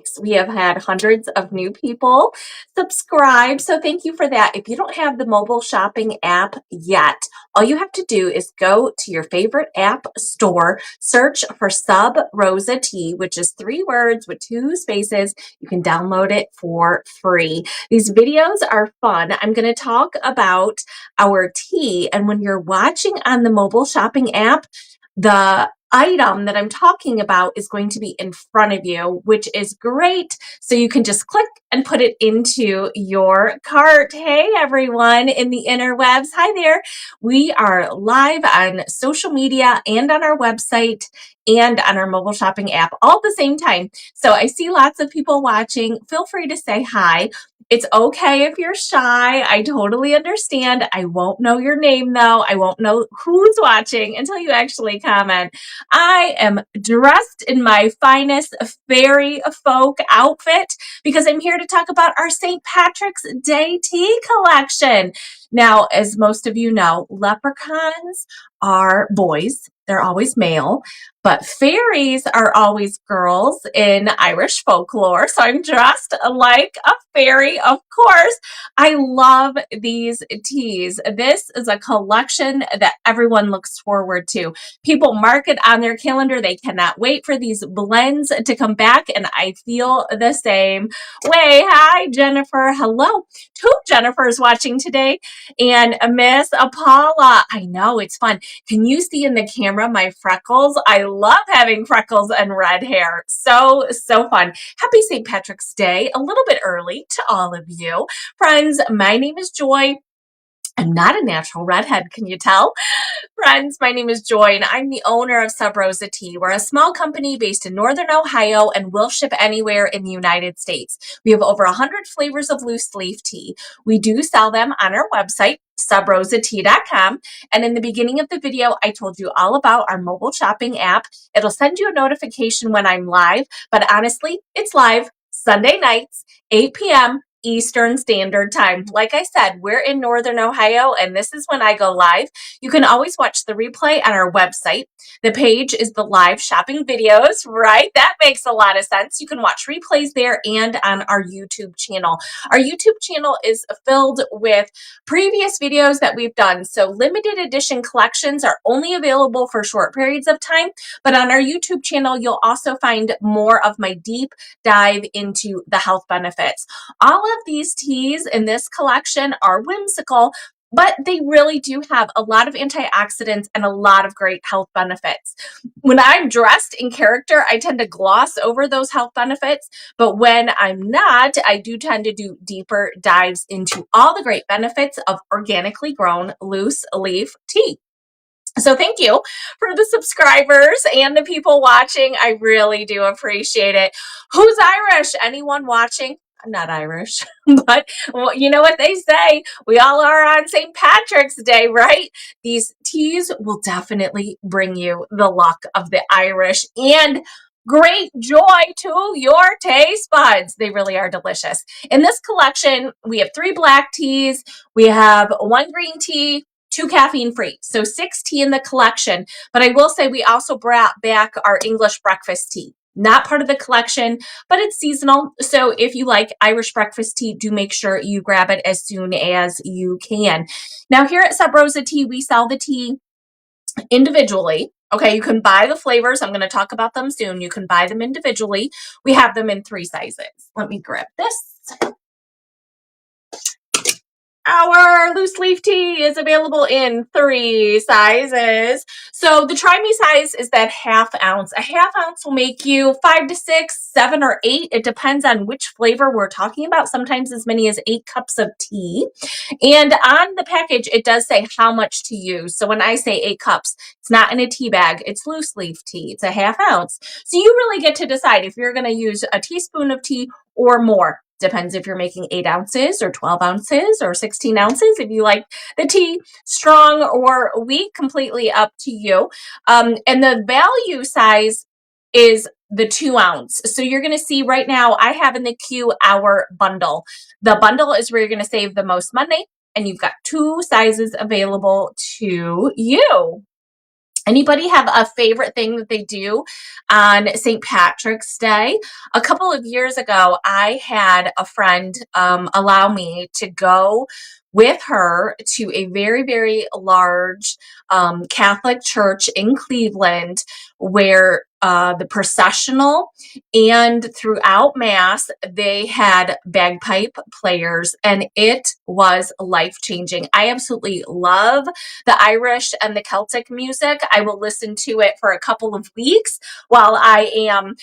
weeks. We have had hundreds of new people subscribe, so thank you for that. If you don't have the mobile shopping app yet, all you have to do is go to your favorite app store, search for Sub Rosa Tea, which is 3 words with 2 spaces. You can download it for free. These videos are fun. I'm going to talk about our tea, and when you're watching on the mobile shopping app, the item that I'm talking about is going to be in front of you, which is great. So you can just click and put it into your cart. Hey, everyone in the interwebs. Hi there. We are live on social media and on our website and on our mobile shopping app all at the same time. So I see lots of people watching. Feel free to say hi. It's okay if you're shy. I totally understand. I won't know your name though. I won't know who's watching until you actually comment. I am dressed in my finest fairy folk outfit because I'm here to talk about our St. Patrick's Day tea collection. Now, as most of you know, leprechauns are boys. They're always male, but fairies are always girls in Irish folklore. So I'm dressed like a fairy, of course. I love these teas. This is a collection that everyone looks forward to. People mark it on their calendar. They cannot wait for these blends to come back, and I feel the same way. Hi, Jennifer. Hello. 2 Jennifers watching today, and Miss Paula. I know, it's fun. Can you see in the camera my freckles? I love having freckles and red hair. So fun. Happy St. Patrick's Day, a little bit early to all of you. Friends, my name is Joy. I'm not a natural redhead, can you tell? Friends, my name is Joy, and I'm the owner of Sub Rosa Tea. We're a small company based in Northern Ohio, and we'll ship anywhere in the United States. We have over 100 flavors of loose leaf tea. We do sell them on our website, subrosatea.com. And in the beginning of the video, I told you all about our mobile shopping app. It'll send you a notification when I'm live, but honestly, it's live Sunday nights, 8 p.m. Eastern Standard Time. Like I said, we're in Northern Ohio, and this is when I go live. You can always watch the replay on our website. The page is the live shopping videos, right? That makes a lot of sense. You can watch replays there and on our YouTube channel. Our YouTube channel is filled with previous videos that we've done. So limited edition collections are only available for short periods of time, but on our YouTube channel, you'll also find more of my deep dive into the health benefits. All of these teas in this collection are whimsical, but they really do have a lot of antioxidants and a lot of great health benefits. When I'm dressed in character, I tend to gloss over those health benefits, but when I'm not, I do tend to do deeper dives into all the great benefits of organically grown loose leaf tea. So thank you for the subscribers and the people watching. I really do appreciate it. Who's Irish? Anyone watching? I'm not Irish, but well, you know what they say. We all are on St. Patrick's Day, right? These teas will definitely bring you the luck of the Irish and great joy to your taste buds. They really are delicious. In this collection, we have 3 black teas. We have 1 green tea, 2 caffeine free. So 6 tea in the collection. But I will say we also brought back our English breakfast tea. Not part of the collection, but it's seasonal. So if you like Irish breakfast tea, do make sure you grab it as soon as you can. Now here at Sub Rosa Tea, we sell the tea individually. Okay, you can buy the flavors. I'm going to talk about them soon. You can buy them individually. We have them in 3 sizes. Let me grab this. Our loose leaf tea is available in 3 sizes. So the try me size is that ½ ounce. A ½ ounce will make you 5 to 6, 7 or 8. It depends on which flavor we're talking about. Sometimes as many as 8 cups of tea. And on the package, it does say how much to use. So when I say 8 cups, it's not in a tea bag. It's loose leaf tea. It's a ½ ounce. So you really get to decide if you're going to use a teaspoon of tea or more. Depends if you're making 8 ounces or 12 ounces or 16 ounces. If you like the tea strong or weak, completely up to you. And the value size is the 2 ounce. So you're going to see right now, I have in the queue our bundle. The bundle is where you're going to save the most money, and you've got 2 sizes available to you. Anybody have a favorite thing that they do on St. Patrick's Day? A couple of years ago, I had a friend allow me to go with her to a very, very large Catholic church in Cleveland where the processional and throughout Mass, they had bagpipe players, and it was life changing. I absolutely love the Irish and the Celtic music. I will listen to it for a couple of weeks while I am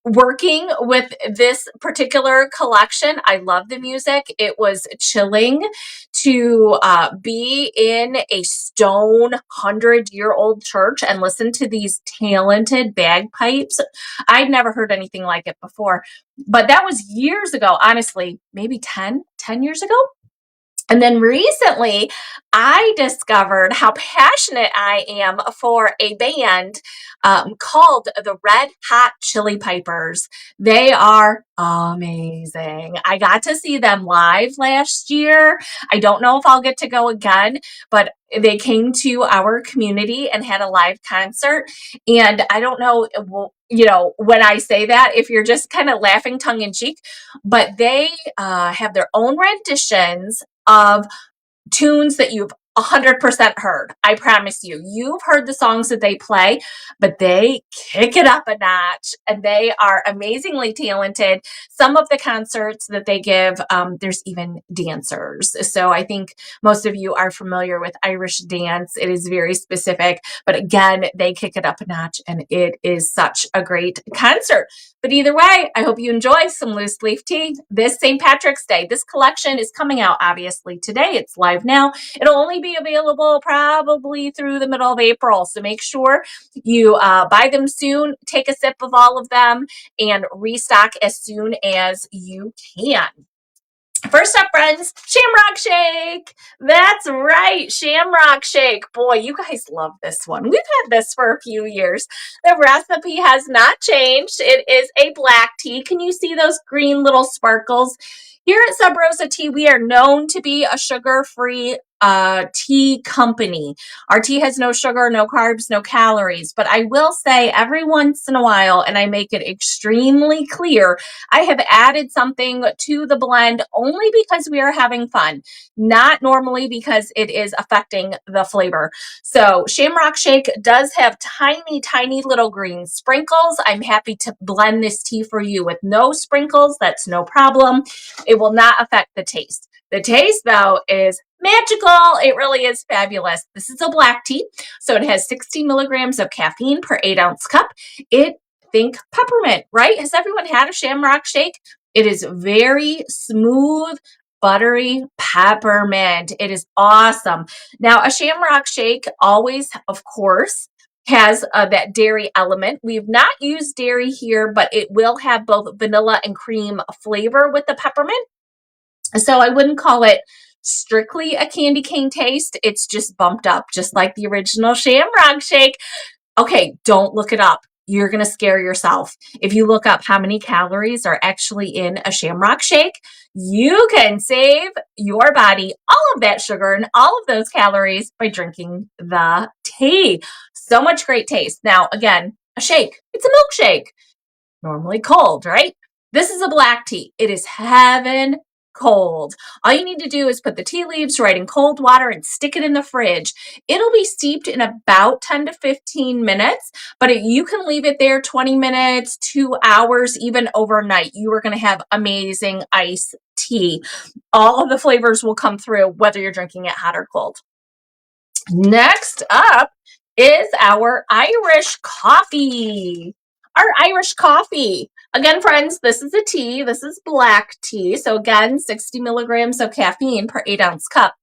working with this particular collection. I love the music. It was chilling to be in a stone 100-year-old church and listen to these talented bagpipes. I'd never heard anything like it before, but that was years ago, honestly, maybe 10 years ago. And then recently, I discovered how passionate I am for a band called the Red Hot Chili Peppers. They are amazing. I got to see them live last year. I don't know if I'll get to go again, but they came to our community and had a live concert. And I don't know, when I say that, if you're just kind of laughing tongue in cheek, but they have their own renditions of tunes that you've 100% heard. I promise you, you've heard the songs that they play, but they kick it up a notch and they are amazingly talented. Some of the concerts that they give, there's even dancers. So I think most of you are familiar with Irish dance. It is very specific, but again, they kick it up a notch and it is such a great concert. But either way, I hope you enjoy some loose leaf tea this St. Patrick's Day. This collection is coming out obviously today. It's live now. It'll only be available probably through the middle of April. So make sure you buy them soon, take a sip of all of them, and restock as soon as you can. First up, friends, Shamrock Shake. That's right, Shamrock Shake. Boy, you guys love this one. We've had this for a few years. The recipe has not changed. It is a black tea. Can you see those green little sparkles? Here at Sub Rosa Tea, we are known to be a sugar-free tea company. Our tea has no sugar, no carbs, no calories. But I will say every once in a while, and I make it extremely clear, I have added something to the blend only because we are having fun, not normally because it is affecting the flavor. So Shamrock Shake does have tiny, tiny little green sprinkles. I'm happy to blend this tea for you with no sprinkles. That's no problem. It will not affect the taste. The taste, though, is magical. It really is fabulous. This is a black tea, so it has 60 milligrams of caffeine per 8-ounce cup. Think peppermint, right? Has everyone had a Shamrock Shake? It is very smooth, buttery peppermint. It is awesome. Now, a Shamrock Shake always, of course, has that dairy element. We've not used dairy here, but it will have both vanilla and cream flavor with the peppermint. So I wouldn't call it strictly a candy cane taste. It's just bumped up, just like the original Shamrock Shake. Okay, don't look it up. You're going to scare yourself. If you look up how many calories are actually in a Shamrock Shake, you can save your body all of that sugar and all of those calories by drinking the tea. So much great taste. Now, again, a shake. It's a milkshake. Normally cold, right? This is a black tea. It is heaven cold. All you need to do is put the tea leaves right in cold water and stick it in the fridge. It'll be steeped in about 10 to 15 minutes, but you can leave it there 20 minutes, 2 hours, even overnight. You are going to have amazing iced tea. All of the flavors will come through whether you're drinking it hot or cold. Next up is our Irish coffee. Our Irish coffee. Again, friends, this is a tea. This is black tea. So again, 60 milligrams of caffeine per 8-ounce cup.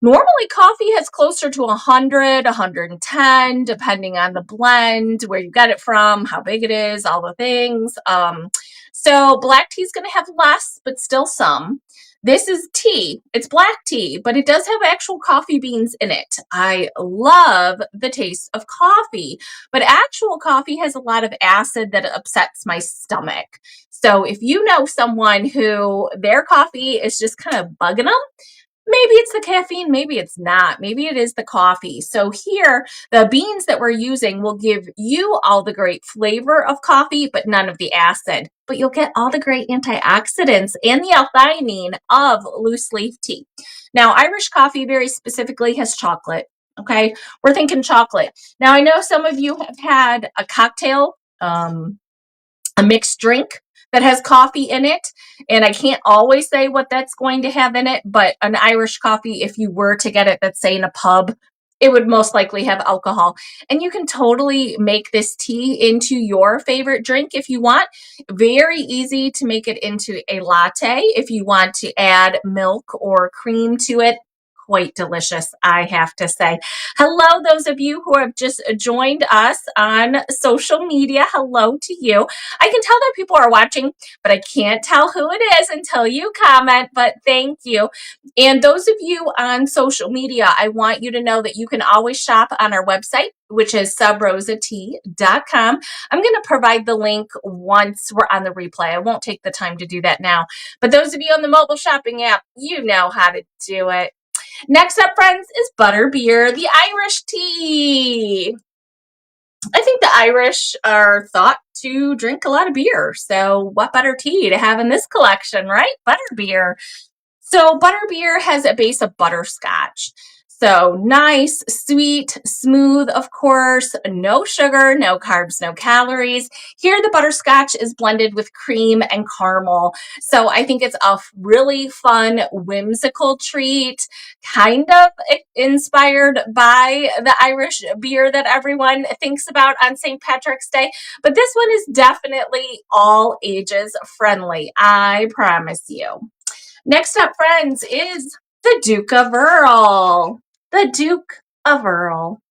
Normally, coffee has closer to 100, 110, depending on the blend, where you get it from, how big it is, all the things. So black tea is going to have less, but still some. This is tea. It's black tea, but it does have actual coffee beans in it. I love the taste of coffee, but actual coffee has a lot of acid that upsets my stomach. So if you know someone who their coffee is just kind of bugging them, Maybe it's the caffeine, maybe it's not. Maybe it is the coffee. So here, the beans that we're using will give you all the great flavor of coffee, but none of the acid. But you'll get all the great antioxidants and the L-theanine of loose leaf tea. Now, Irish coffee very specifically has chocolate. Okay, we're thinking chocolate. Now, I know some of you have had a cocktail, a mixed drink that has coffee in it. And I can't always say what that's going to have in it, but an Irish coffee, if you were to get it, let's say in a pub, it would most likely have alcohol. And you can totally make this tea into your favorite drink if you want. Very easy to make it into a latte if you want to add milk or cream to it. Quite delicious, I have to say. Hello, those of you who have just joined us on social media. Hello to you. I can tell that people are watching, but I can't tell who it is until you comment, but thank you. And those of you on social media, I want you to know that you can always shop on our website, which is subrosat.com. I'm going to provide the link once we're on the replay. I won't take the time to do that now. But those of you on the mobile shopping app, you know how to do it. Next up, friends, is butterbeer, the Irish tea. I think the Irish are thought to drink a lot of beer. So what better tea to have in this collection, right? Butterbeer. So butterbeer has a base of butterscotch. So nice, sweet, smooth, of course, no sugar, no carbs, no calories. Here, the butterscotch is blended with cream and caramel. So I think it's a really fun, whimsical treat, kind of inspired by the Irish beer that everyone thinks about on St. Patrick's Day. But this one is definitely all ages friendly, I promise you. Next up, friends, is the Duke of Earl. The Duke of Earl.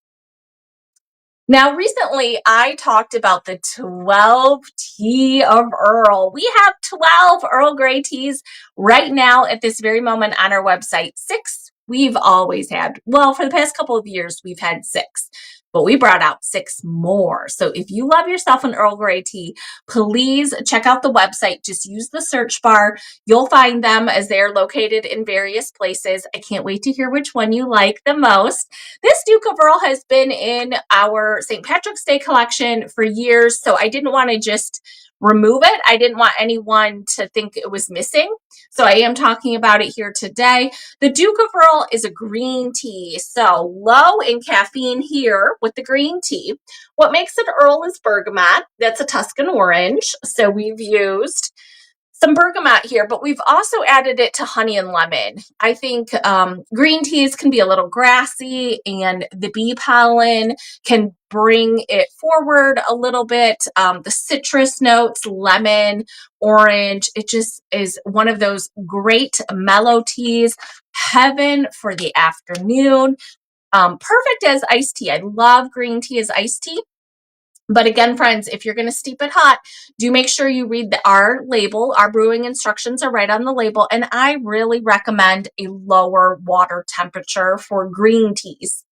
Now, recently, I talked about the 12 tea of Earl. We have 12 Earl Grey teas right now at this very moment on our website. 6 we've always had. Well, for the past couple of years, we've had 6. But we brought out 6 more. So if you love yourself an Earl Grey tea, please check out the website. Just use the search bar. You'll find them as they're located in various places. I can't wait to hear which one you like the most. This Duke of Earl has been in our St. Patrick's Day collection for years, so I didn't want to just remove it. I didn't want anyone to think it was missing. So I am talking about it here today. The Duke of Earl is a green tea, so low in caffeine here with the green tea. What makes it Earl is bergamot. That's a Tuscan orange. So we've used some bergamot here, but we've also added it to honey and lemon. I think green teas can be a little grassy, and the bee pollen can bring it forward a little bit. The citrus notes, lemon, orange, it just is one of those great mellow teas. Heaven for the afternoon. Perfect as iced tea. I love green tea as iced tea. But again, friends, if you're going to steep it hot, do make sure you read our label. Our brewing instructions are right on the label. And I really recommend a lower water temperature for green teas.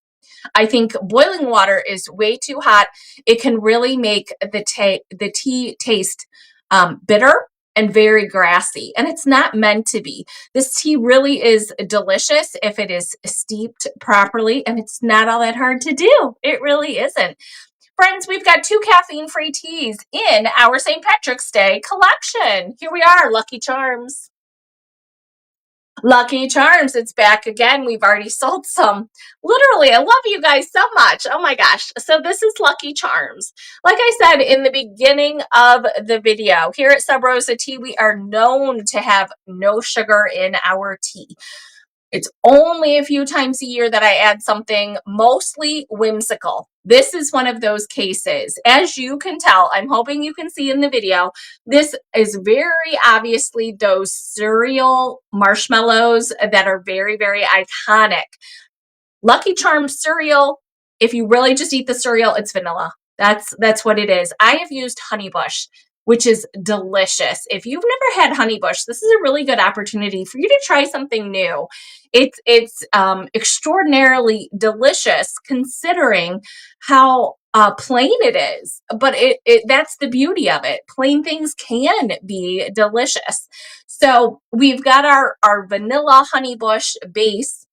I think boiling water is way too hot. It can really make the tea taste bitter and very grassy. And it's not meant to be. This tea really is delicious if it is steeped properly. And it's not all that hard to do. It really isn't. Friends, we've got 2 caffeine-free teas in our St. Patrick's Day collection. Here we are, Lucky Charms. Lucky Charms, it's back again. We've already sold some. Literally, I love you guys so much. Oh my gosh. So this is Lucky Charms. Like I said in the beginning of the video, here at Sub Rosa Tea, we are known to have no sugar in our tea. It's only a few times a year that I add something mostly whimsical. This is one of those cases. As you can tell, I'm hoping you can see in the video, this is very obviously those cereal marshmallows that are very, very iconic. Lucky Charms cereal, if you really just eat the cereal, it's vanilla. That's what it is. I have used Honeybush, which is delicious. If you've never had Honeybush, this is a really good opportunity for you to try something new. It's extraordinarily delicious considering how plain it is, but that's the beauty of it. Plain things can be delicious. So we've got our vanilla honey bush base.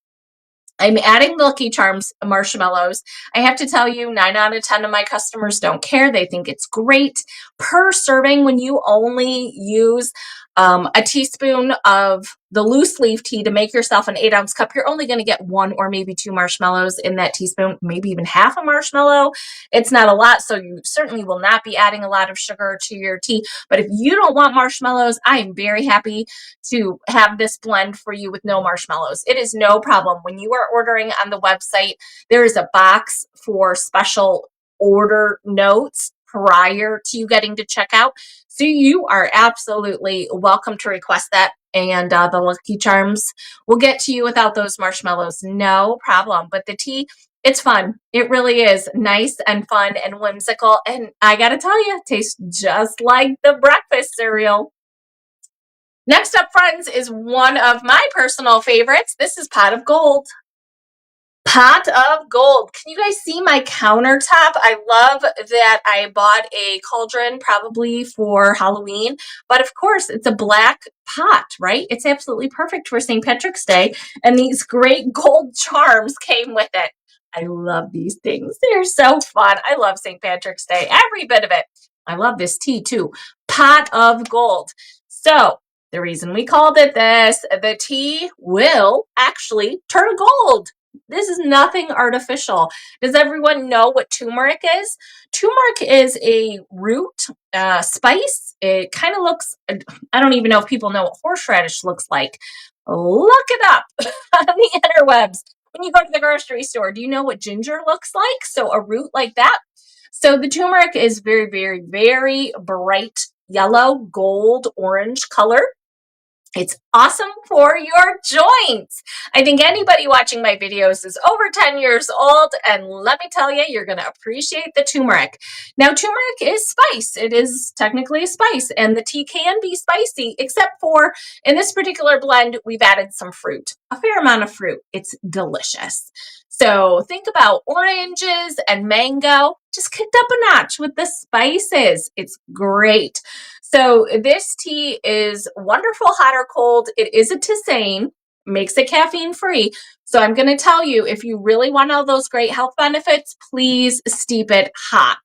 I'm adding Lucky Charms marshmallows. I have to tell you, 9 out of 10 of my customers don't care. They think it's great. Per serving, when you only use a teaspoon of the loose leaf tea to make yourself an 8-ounce cup, you're only going to get 1 or maybe 2 marshmallows in that teaspoon, maybe even half a marshmallow. It's not a lot, so you certainly will not be adding a lot of sugar to your tea. But if you don't want marshmallows, I am very happy to have this blend for you with no marshmallows. It is no problem. When you are ordering on the website, there is a box for special order notes prior to you getting to checkout. So you are absolutely welcome to request that. And the Lucky Charms will get to you without those marshmallows. No problem. But the tea, it's fun. It really is nice and fun and whimsical. And I got to tell you, it tastes just like the breakfast cereal. Next up, friends, is one of my personal favorites. This is Pot of Gold. Pot of Gold. Can you guys see my countertop? I love that I bought a cauldron probably for Halloween, but of course it's a black pot, right? It's absolutely perfect for St. Patrick's Day, and these great gold charms came with it. I love these things. They're so fun. I love St. Patrick's Day, every bit of it. I love this tea too. Pot of Gold. So the reason we called it this, the tea will actually turn gold. This is nothing artificial. Does everyone know what turmeric is? Turmeric is a root spice. It kind of looks, I don't even know if people know what horseradish looks like. Look it up on the interwebs. When you go to the grocery store, do you know what ginger looks like? So a root like that. So the turmeric is very, very, very bright yellow, gold, orange color. It's awesome for your joints. I think anybody watching my videos is over 10 years old, and let me tell you, you're going to appreciate the turmeric. Now, turmeric is spice. It is technically a spice, and the tea can be spicy, except for in this particular blend, we've added some fruit, a fair amount of fruit. It's delicious. So think about oranges and mango, just kicked up a notch with the spices. It's great. So this tea is wonderful, hot or cold. It is a tisane, makes it caffeine free. So I'm going to tell you, if you really want all those great health benefits, please steep it hot.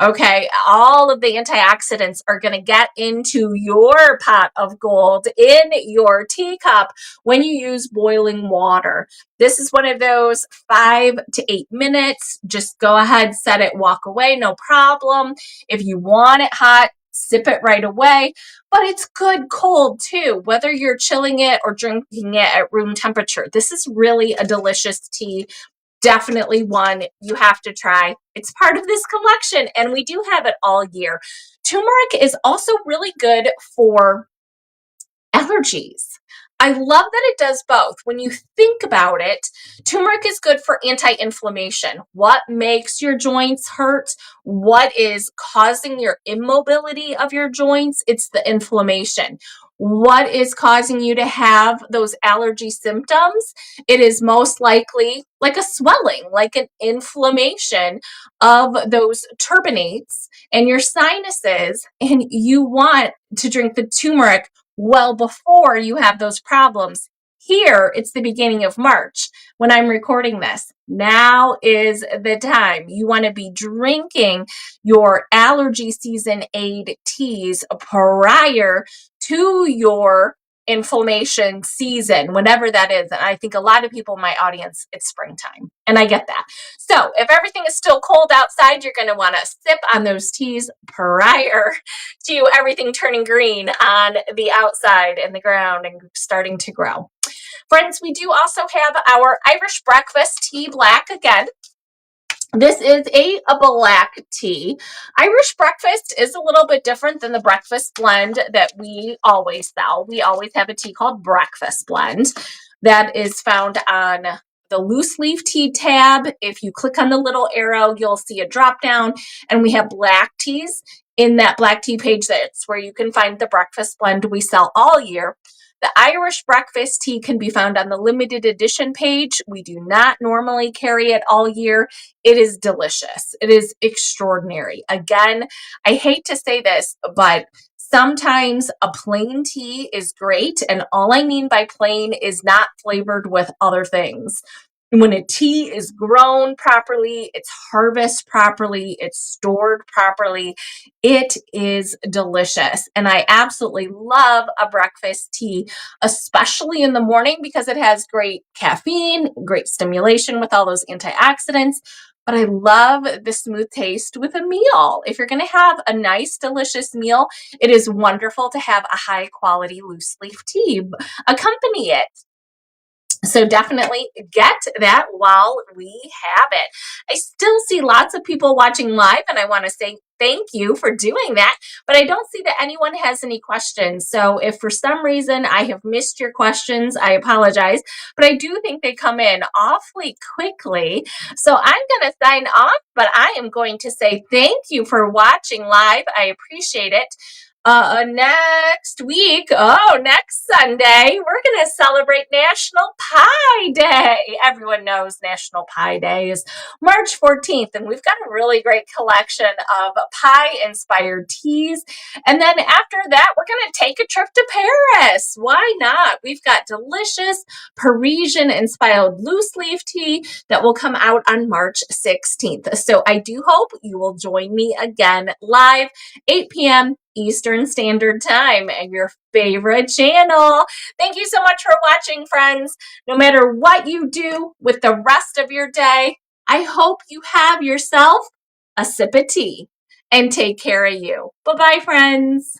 Okay, all of the antioxidants are going to get into your pot of gold in your teacup when you use boiling water. This is one of those 5 to 8 minutes. Just go ahead, set it, walk away, no problem. If you want it hot, sip it right away, but it's good cold too, whether you're chilling it or drinking it at room temperature. This is really a delicious tea. Definitely one you have to try. It's part of this collection, and we do have it all year. Turmeric is also really good for allergies. I love that it does both. When you think about it, turmeric is good for anti-inflammation. What makes your joints hurt? What is causing your immobility of your joints? It's the inflammation. What is causing you to have those allergy symptoms? It is most likely like a swelling, like an inflammation of those turbinates and your sinuses, and you want to drink the turmeric well before you have those problems. Here, it's the beginning of March when I'm recording this. Now is the time. You want to be drinking your allergy season aid teas prior to your inflammation season, whenever that is. And I think a lot of people in my audience, it's springtime, and I get that. So if everything is still cold outside, you're going to want to sip on those teas prior to everything turning green on the outside and the ground and starting to grow. Friends, we do also have our Irish breakfast tea black again. This is a black tea. Irish breakfast is a little bit different than the breakfast blend that we always sell. We always have a tea called breakfast blend that is found on the loose leaf tea tab. If you click on the little arrow, you'll see a drop down, and we have black teas. In that black tea page, that's where you can find the breakfast blend we sell all year. The Irish breakfast tea can be found on the limited edition page. We do not normally carry it all year. It is delicious. It is extraordinary. Again, I hate to say this, but sometimes a plain tea is great. And all I mean by plain is not flavored with other things. When a tea is grown properly, it's harvested properly, it's stored properly, it is delicious. And I absolutely love a breakfast tea, especially in the morning because it has great caffeine, great stimulation with all those antioxidants. But I love the smooth taste with a meal. If you're going to have a nice, delicious meal, it is wonderful to have a high quality loose leaf tea. Accompany it. So definitely get that while we have it. I still see lots of people watching live, and I want to say thank you for doing that, but I don't see that anyone has any questions. So if for some reason I have missed your questions, I apologize, but I do think they come in awfully quickly. So I'm going to sign off, but I am going to say thank you for watching live. I appreciate it. Next week, next Sunday, we're going to celebrate National Pie Day. Everyone knows National Pie Day is March 14th, and we've got a really great collection of pie-inspired teas. And then after that, we're going to take a trip to Paris. Why not? We've got delicious Parisian-inspired loose leaf tea that will come out on March 16th. So I do hope you will join me again live, 8 p.m. Eastern Standard Time, and your favorite channel. Thank you so much for watching, friends. No matter what you do with the rest of your day, I hope you have yourself a sip of tea and take care of you. Bye-bye, friends.